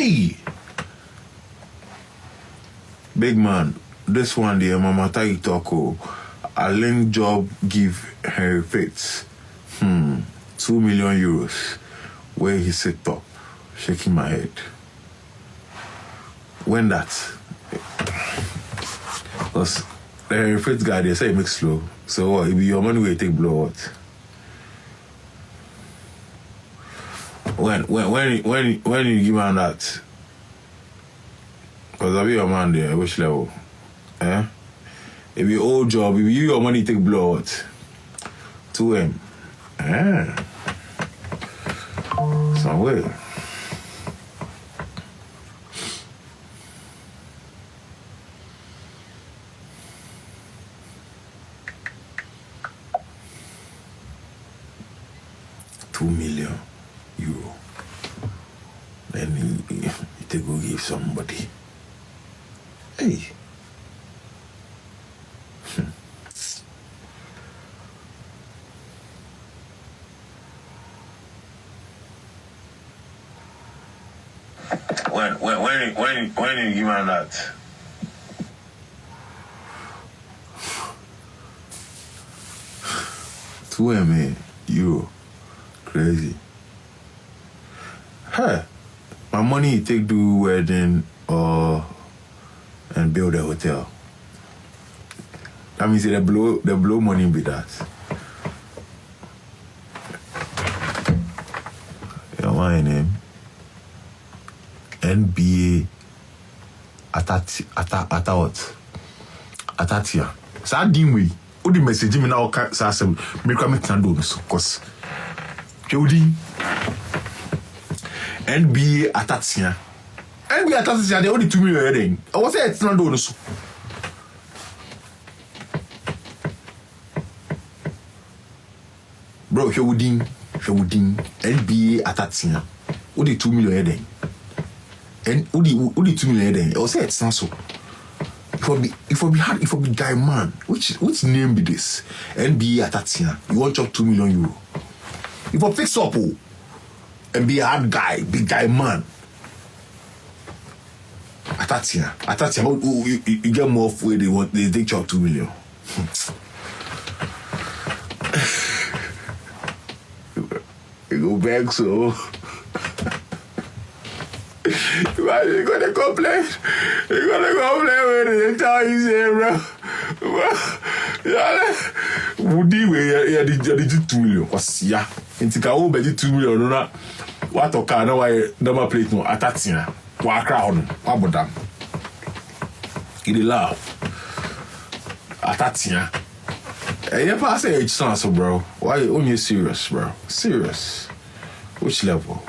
Hey! Big man, this one there, Mama Tai Toko. A link job give her fits. 2 million euros. Where he sit up, shaking my head. When that? Because the fits guy, they say it makes slow. So what? If your money will take blow what? When you give man that? Because I'll be your man there, which level? Eh? If your old job, if you your money take blow what? 2M. Eh? Somewhere. €2 million. Then you take go give somebody. Hey. When you give man that? €2 crazy. Hey, my money you take do wedding or and build a hotel. That means they blow money with that. Your my name? NBA Atatia. So I didn't wait. All the message me now say me come to do this cause Jody NBA Atatia. NBA Atatia they only 2 million then. I was say it's not do this. Bro, Jody NBA Atatia. Only 2 million then. And only 2 million then. I was say it's not so. If I be hard, if I be guy man, which name be this? NBA Atatia. You want to chop €2 million. If I fix up and be a hard guy, big guy man. Atatia, you get more where they take chop 2 million. You go back so. You're gonna complain. You're gonna complain when they tell you say, bro. Woody, where you did 2 million. What's ya? And to go over 2 million, no, what okay? No, why number plate no Atatia. What crowd? What about them? He laugh. Atatia. Hey, you pass the age chance, bro. Why you serious, bro? Serious. Which level?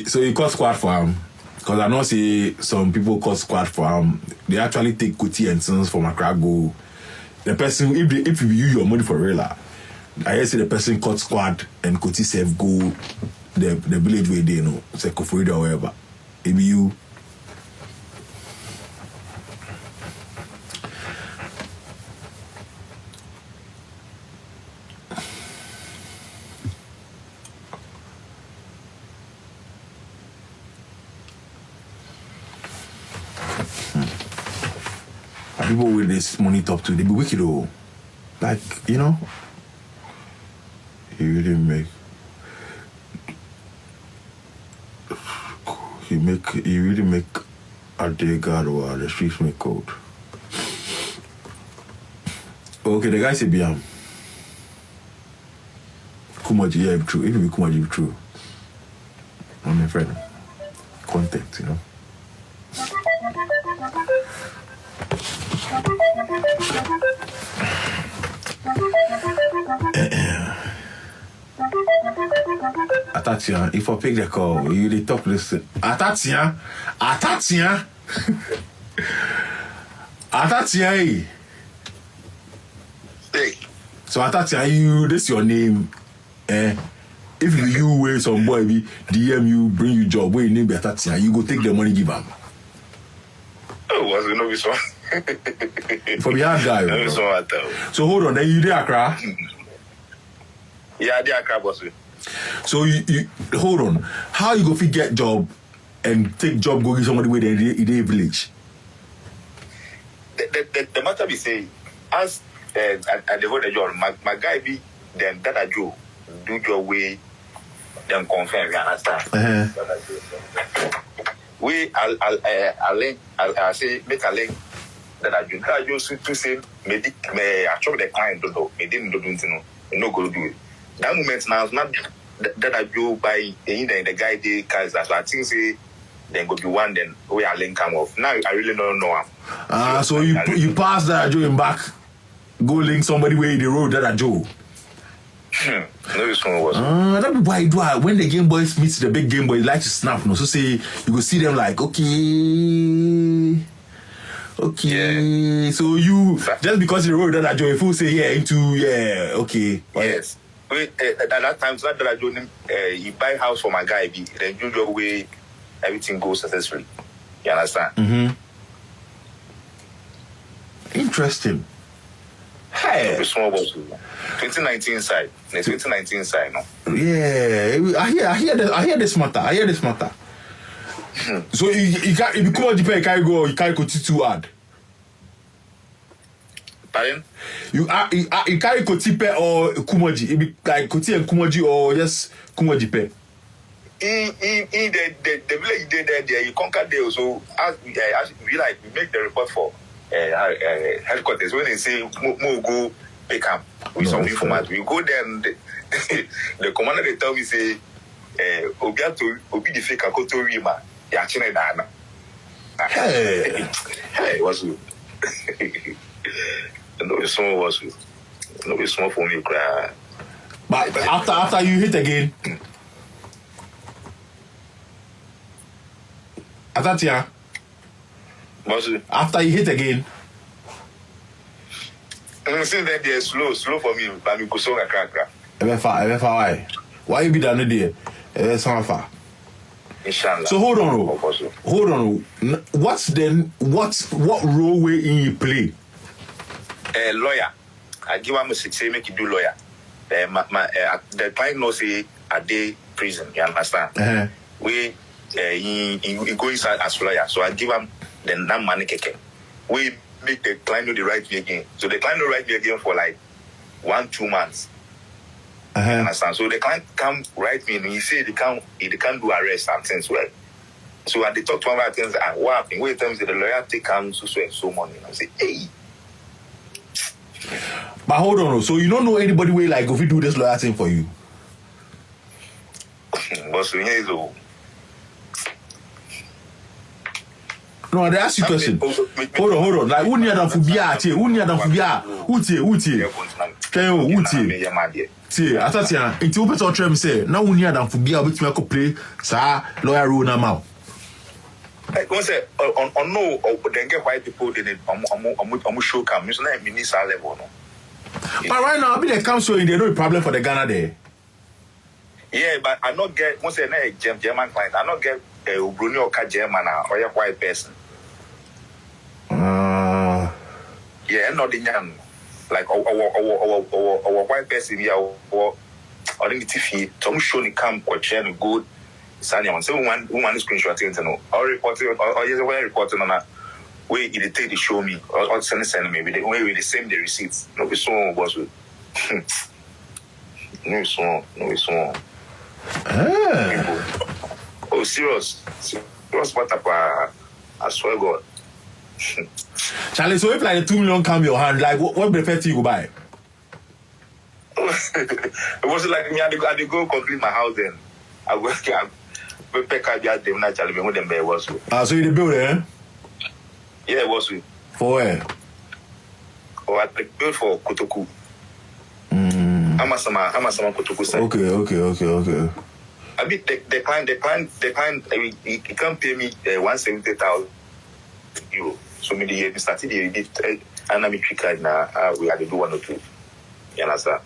So you cut squad for him, because I know see some people cut squad for him. They actually take Kuti and Sons from Accra go. The person, if you use your money for real, I hear say the person cut squad and Kuti self go the village where they know, it's like Koftown or wherever. Maybe you. People with this money top too, they be wicked though. Like, you know, he really make a day God or the streets make cold. Okay, the guy say Biam. Kumaji, yeah, true. If it be Kumaji, true. I'm my friend. Contact, you know. Atatia, if I pick the call, you the top listen. Atatia, Atatia, hey. So Atatia, you this your name, If you wait some boy be DM you, bring you job, where you name be Atatia, you go take the money give him. Oh, was it no this one? For the hard guy. No, so hold on, then you there, Accra? Yeah, they are crab boss. So you hold on. How you go fit get job and take job go give somebody where they in the village? The matter be say, as at the whole job, my guy be then that I do your way, then confirm. You understand? I'll say make a link that I do to say me I chop the client do me didn't do no go do it. That moment now is not that I do by the guy they cars that I think say then go be one then we are link come off. Now I really don't know him. So you pass that I do him back, go link somebody where the road that I do. No, this one was. That be why do I when the Game Boys meets the big Game Boys like to snap, no. So say you go see them like okay. Yeah. So you just because the road that I do, if you say okay. Yes. Wait, at that time, it's not that I do you buy house for my guy, then you do way everything goes successfully. You understand? Mm-hmm. Interesting. Hey, small boss. 2019 side. The 2019 side, no. Yeah, I hear this matter. So you can't if you come on the you can't go too hard. Pardon? You carry Kotipe or Kumoji. It be like Koti and Kumoji or just Kumoji pe. The village there you conquer there. So as we make the report for headquarters when they say mo go pick up with some informant. We go there and the commander they tell me say obi the fake akoto rima ya chine dana. Hey, what's good? No, it's small for me, cry. But after you hit again, Atatia. After you hit again. Since then they're slow for me, but me go so crack. Why? Why you be down there? So far. Inshallah. So hold on. What role will you play? Lawyer. I give him a say make you do lawyer. The client knows say a day prison. You understand? We he go inside as lawyer. So I give him then that money keke. We make the client know the right way again. So the client know right way again for like 1-2 months. You understand? So the client come write me and he say they can't do arrest and things well. So I they talk to him about things and what happened? Wait times the lawyer take him so money. And I say, hey. But hold on, so you don't know anybody way like if we do this lawyer thing for you? But so here is no, they ask you a question. Hold on. Like who near them for beer? Who near them for beer? Who tie? See, Atatia, it's open to try me say, now who near them for beer which me play, sir, lawyer rule now. I say on no then get white people they show come. It's not minister level no. But right now, I be the council in there no problem for the Ghana there. Yeah, but I not get once a German client. I not get a Bruni or German or a white person. Yeah, not the young like our white person here or the TV. Some show the camp or chain good. Sanya, so woman is screenshotting to know. Or reporting or yes, way reporting on a way it take the show me or send me with the way we the same the receipts. No be so was with. No so. Oh, serious. What up? I swear God. Charlie, so if like the 2 million come your hand, like what prefer you go buy? It was like me. I had to go complete my house then. I work. We pick up just them naturally. We them there was. So you the build eh? Yeah, it was. For where? Oh, I built for Kotoku. I'm a sama Kotoku side. Okay. I mean, the client, he can't pay me 170,000 euro. So me the year started the did and I'm card now. We had to do 1 or 2. You understand?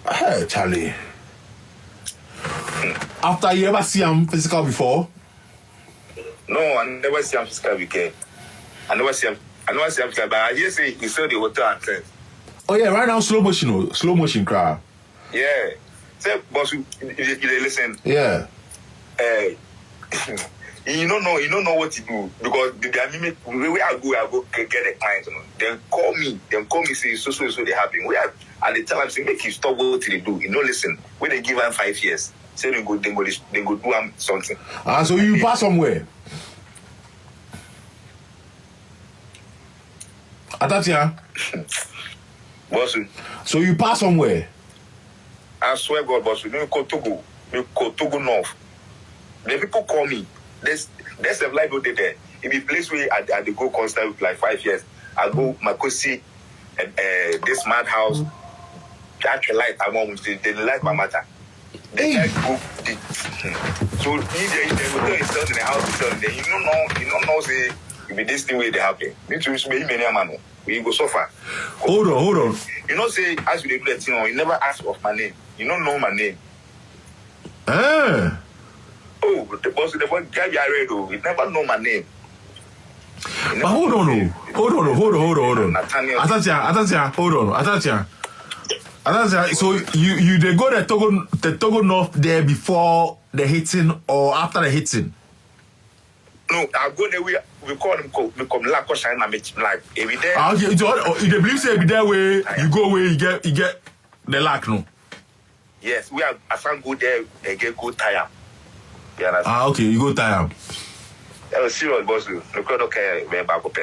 Hey, Charlie. After you ever see him physical before? No, I never see him physical before. I never see him physical, but I just say he saw the water and things. Oh yeah, right now slow motion crowd. Yeah. Say, boss, you listen. Yeah. You don't know what to do because where I go get a client. You know. Then call me, say so they happen. We are at the time say make you stop what they do. You know, listen. When they give them 5 years, say they go do something. So you pass somewhere. Atatia. Boss. So you pass somewhere. I swear God, boss, we go Togo North. The people call me. There's a livelihood there. It be place where I go constant with like 5 years. I go Makosi this madhouse. That light I want the light my matter. The light go so they go install in the house then you don't know say it be this thing where they happen. Me too many man. We go suffer. Hold on. You know say as we do that thing, you never ask of my name. You don't know my name. Oh, the boss, the one guy I read, he never know my name. But hold on. Atatia, hold on. Atatia, so you they go the Togo North there before the hitting or after the hitting? No, I go there. We call him Laco Shine and make him like every day. Okay, they believe say every day where you go where you get the lack no. Yes, we are. I can't go there and get good time. Okay, you go time. Serious, boss. The crowd okay, back up.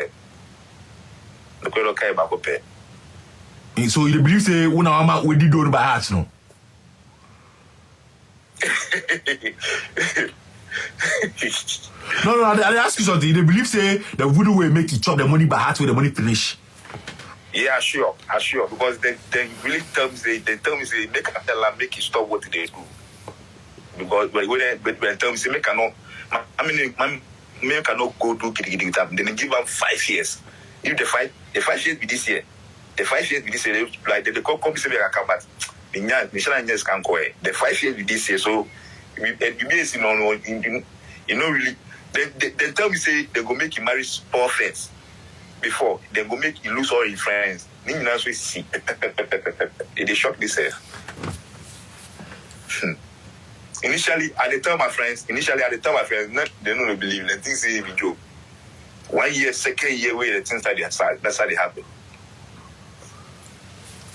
So you believe say when I'm we did do by heart no? No, I ask you something. They believe say the voodoo will make you chop the money by heart with the money finish. Yeah, sure. Because they really tell me say they make you stop what they do. Because when they tell me say make cannot go do giddy then they give them 5 years. If the 5 years be this year, like they come say make I come back. The 5 years be this year, so you know really they tell me say they go make you marry 4 friends before they go make you lose all your friends. See, they shock themselves. Initially, I tell my friends, they don't believe. They think say it's a joke. 1 year, 2nd year, where the things that's how they happen.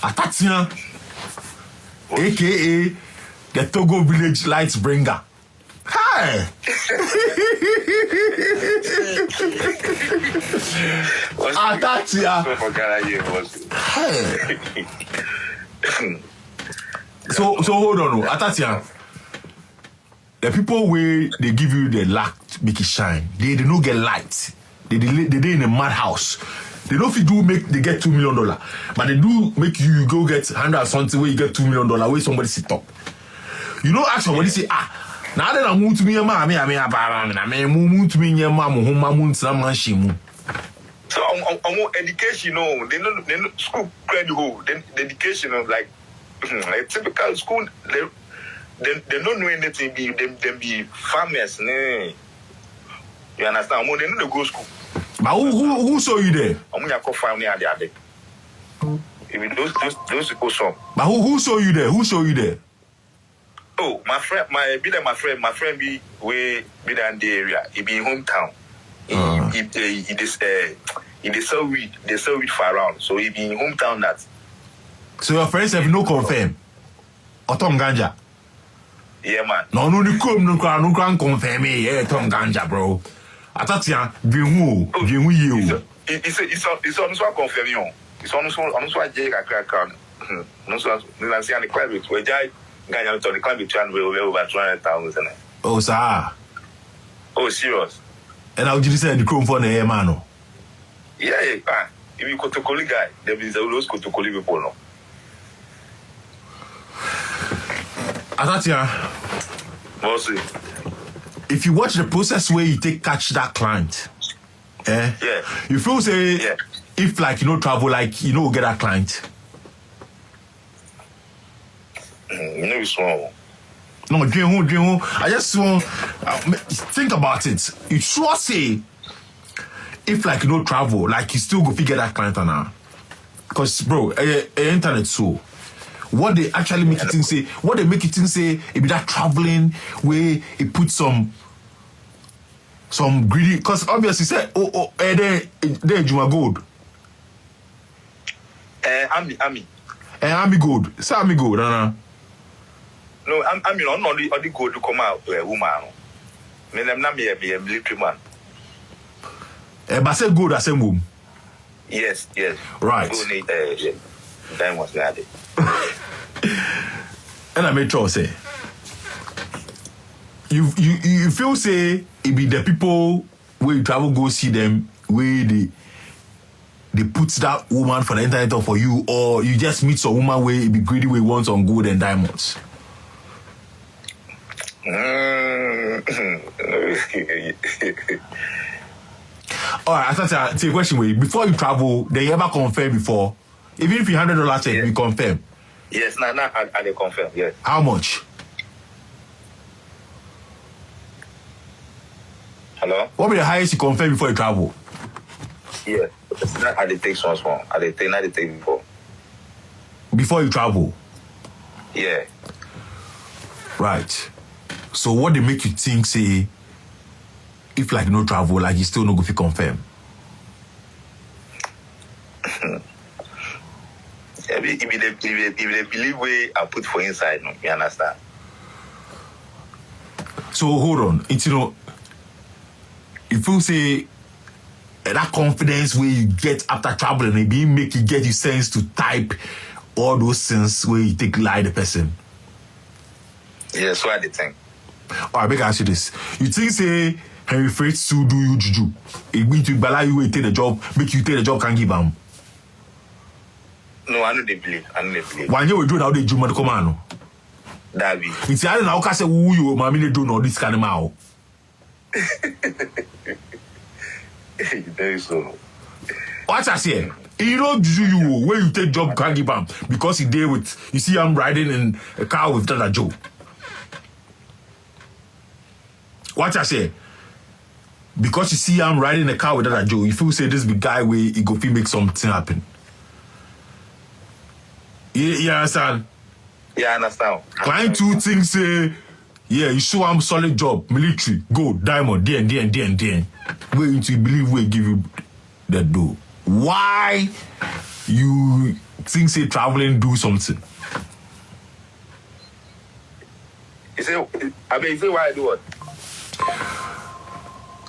Atatia, aka the Togo village lights bringer. Hi. Atatia. So hold on, Atatia. The people where they give you the light make it shine, they don't get light. They in a madhouse. They don't they get $2 million, but they do make you go get 100 something where you get $2 million where somebody sit up. You know, ask somebody say now that I'm moving to me, so education, they know school credit. Then the education of like typical school, they don't know anything. Them be farmers, ne? You understand? They know they go school. But who saw you there? I'm gonna call family and the other. Even those people some. But who saw you there? Who saw you there? Oh, my friend be way be down the area. He be in hometown. He sell weed. They sell weed for around. So he be in hometown that. So your friends have no confirm. Otom ganja. Yeah, man. No, can confirm me. Yeah, Tom ganja, bro. Atatia, you. It's on confirm you. It's on Jake account. No, so I see the private where Jai ganja to the club between over 200,000. Oh, sir. Oh, serious. And how did you say the chrome for the air, man? Yeah. If you go to Kotokoli guy, there is those Kotokoli people, no. Atatia, Mostly. if you watch the process where you catch that client, Yeah. you feel say if like travel like get that client. No, small. No, dream. I just want think about it. You sure say if like travel, like you still go figure that client or not? Because bro, internet so what they actually make it think say, what they make it think say, it be that traveling where it put some greedy, because obviously say, there Juma Gold. Army Gold. Say Army Gold, No, I'm not the gold to come out woman. Me them na me a military man. But say gold as same room. Yes. Right. Go need diamonds there. And I make sure say you feel say it be the people where you travel go see them where they put that woman for the internet or for you, or you just meet some woman where it be greedy where wants on gold and diamonds. Alright, Atatia, take a question way. Before you travel, they ever confirm before? Even if you $100 check, you confirm. Yes, I confirm, yes. How much? Hello? What be the highest you confirm before you travel? Yeah. I did take some small. I did take before. Before you travel? Yeah. Right. So what they make you think, say, if like no travel, like you still no go fi confirm? If they believe way I put for inside, no, you understand? So hold on. It's, you know, if you say that confidence where you get after traveling, it make you get you sense to type all those things where you take lie the person. Yeah, so I did think. Alright, make I ask you this. You think say Henry Fritz to do you juju? It means to bala you take the job, make you take the job, can't give him. No, I know they believe. One year we do now they do man come on. That be. It's I don't know how say who you mommy they do no this kind of mal. There is so. What I say? You know you where you take job can't give him because he there with you see I'm riding in a car with that Joe. What I say? Because you see I'm riding in a car with that Joe, you feel say this big guy where he go feel make something happen. You understand? Yeah, I understand. Client two things say, yeah, you show I'm solid job, military, gold, diamond, then. Where you believe we give you that do. Why you think say traveling do something? You say why I do what?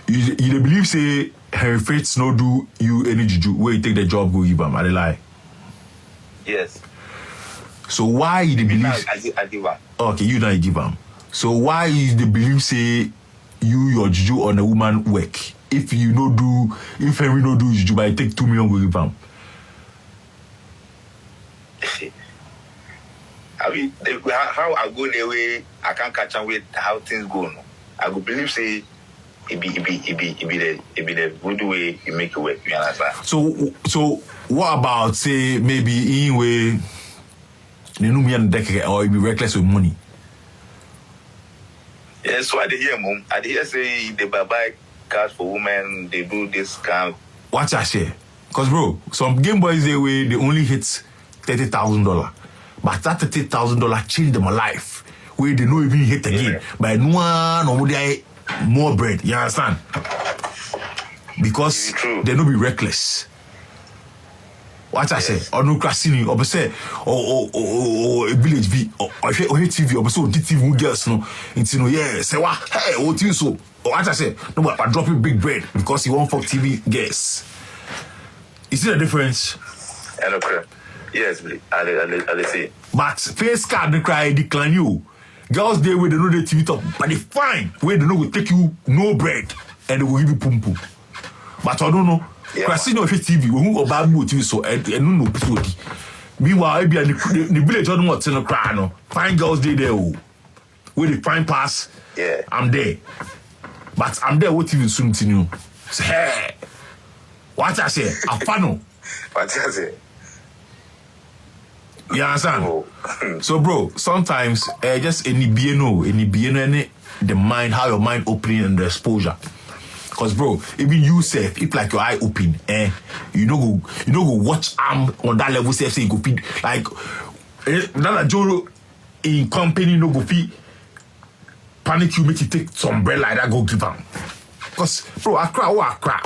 You believe say Henry Fritz no do you any juju where you take the job go give him, I lie. Yes. So why you believe I give him. Okay, you don't give him. So why you believe say your juju on a woman work? If Henry no do juju, but I take 2 million go give him. I mean, how I go the way I can't catch on with how things go. No? I go believe say it be the good way you make it work. You understand? So what about say maybe in way they know me and deck or you be reckless with money? Yeah, so I did hear mom. I did hear say they buy cars for women. They do this kind. Watch I say, cause bro, some Game Boys they only hit $30,000. But that $30,000 changed them life. Where they don't even hit again. Yeah. But no one or they more bread. You understand? Because they don't be reckless. What I say? Or no crashing, or say, or a village V, or TV, or so TV girls, no, it's yeah, say what? Hey, what you so? Or what I say? No, but I dropping big bread because you want for TV girls. You see the difference? Okay. Yes, I see. But face card they cry decline you. Girls they way they know the TV top, but they fine where they know will take you no bread and they will give you pum pum. But I don't know. Because no TV, we who about TV so and no people. Meanwhile, be the village don't want to no cry no. Fine girls they there where they fine pass. Yeah, I'm there. But I'm there what TV soon to you. Say hey, what I say? A funnel. What I say? You understand? Oh. So, bro, sometimes just any BNO, the mind, how your mind opening and the exposure. Cause, bro, even you say if like your eye open, you know go watch on that level. Say you go feed like That Joe in company no go fee panic you make you take some bread like that go give them. Cause bro, Accra.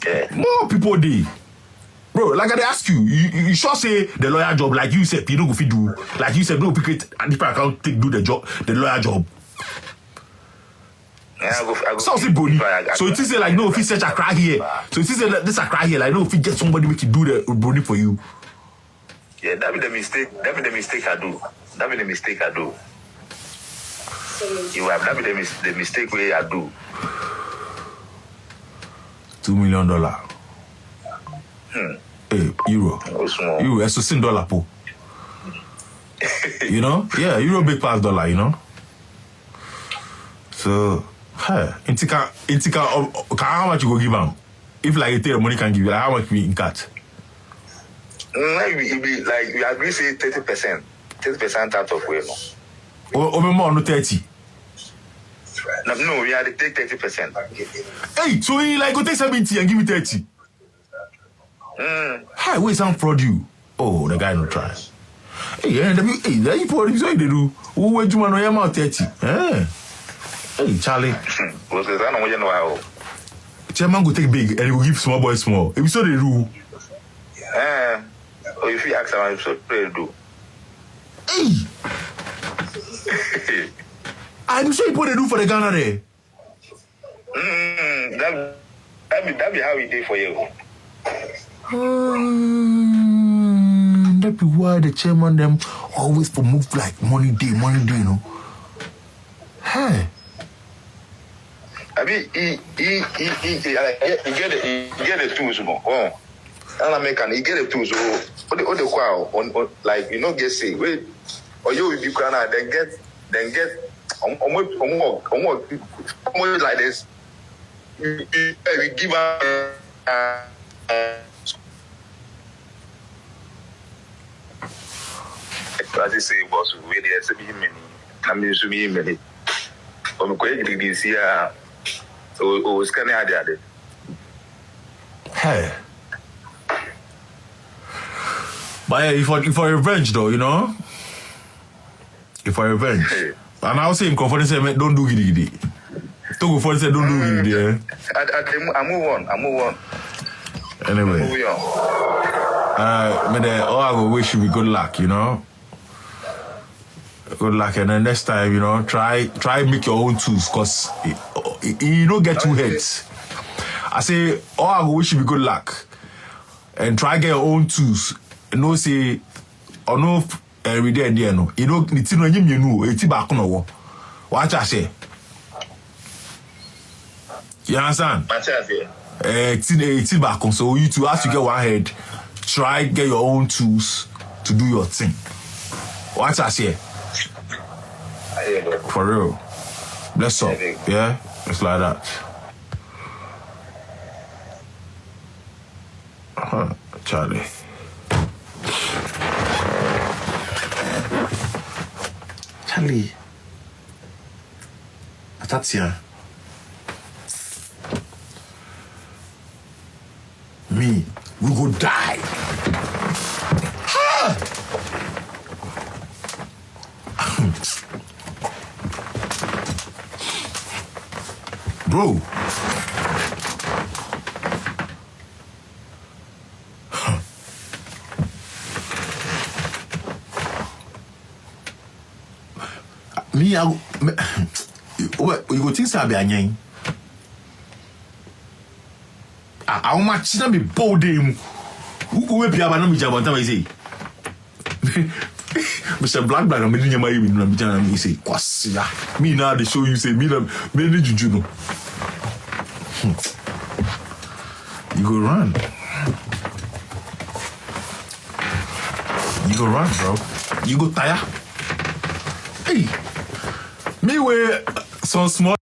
Yeah. More people dey. Bro, like I ask you sure say the lawyer job like you said, you don't go fit do. Like you said, no create a different account take do the job, the lawyer job. Yeah, I go so it is like no if you search Accra here. So it is like this Accra here, like no if you get somebody make you do the brony for you. Yeah, that be the mistake. That be the mistake I do. You have that be the mistake where I do. $2 million. Hey, euro. Euro, it's $16 po. You know? Yeah, euro big past dollar, you know? So, hey, how much you go give them? If like you take the money can give you, like how much we in cut? It be like we agree say 30%. 30% out of where no. Or more no 30. No, we had to take 30%. Hey, so he like go take 70 and give me 30. Hi, where's some fraud you? Oh, the guy no try. Hey, that you for this way they do. Who would you want to hear 30? Hey, Charlie. What's the I don't know how. Chairman go take big and he will give small boy small. If so they do. Or if you ask someone, so they do. Hey. I'm sure what they do for the Ghana there. That be how we did for you. That be why the chairman them always for move like money day, you know. Hey. I mean, he get the tools, no. Oh, and American, he get the tools. Oh, the crowd on like you know get say wait, or you if you can then get almost like this. We give up. As I say, boss, we there to be many. I mean, to be many. I'm going to this year. So, scanning out there. Hey. But yeah, if for revenge though, you know? If for revenge. Hey. And I'll say him confidence say don't do giddy. Don't go for say don't do giddy, yeah. I move on. Anyway. Move on. I go wish you good luck, you know? Good luck, and then next time, you know, try make your own tools, cause you don't get two heads. I say, I go wish you good luck, and try get your own tools. No say, or no, every day and there no. You know, it's no you know, it's back on the Watch I say. You understand? Watch I say. It's back on. So you two, as you get one head, try get your own tools to do your thing. Watch I say. For real. Bless up. Yeah? It's like that. Charlie. Atatia. Me, we go die. Bro. Me, you go think Sabi Anyang. How much na be bold him? Who be aba na mi jaba ta say? Mr. Black I'm in your mind and me say, Kwasia. Me now they show you say me need juju no. You go run. Bro. You go tire. Hey. Me wear some small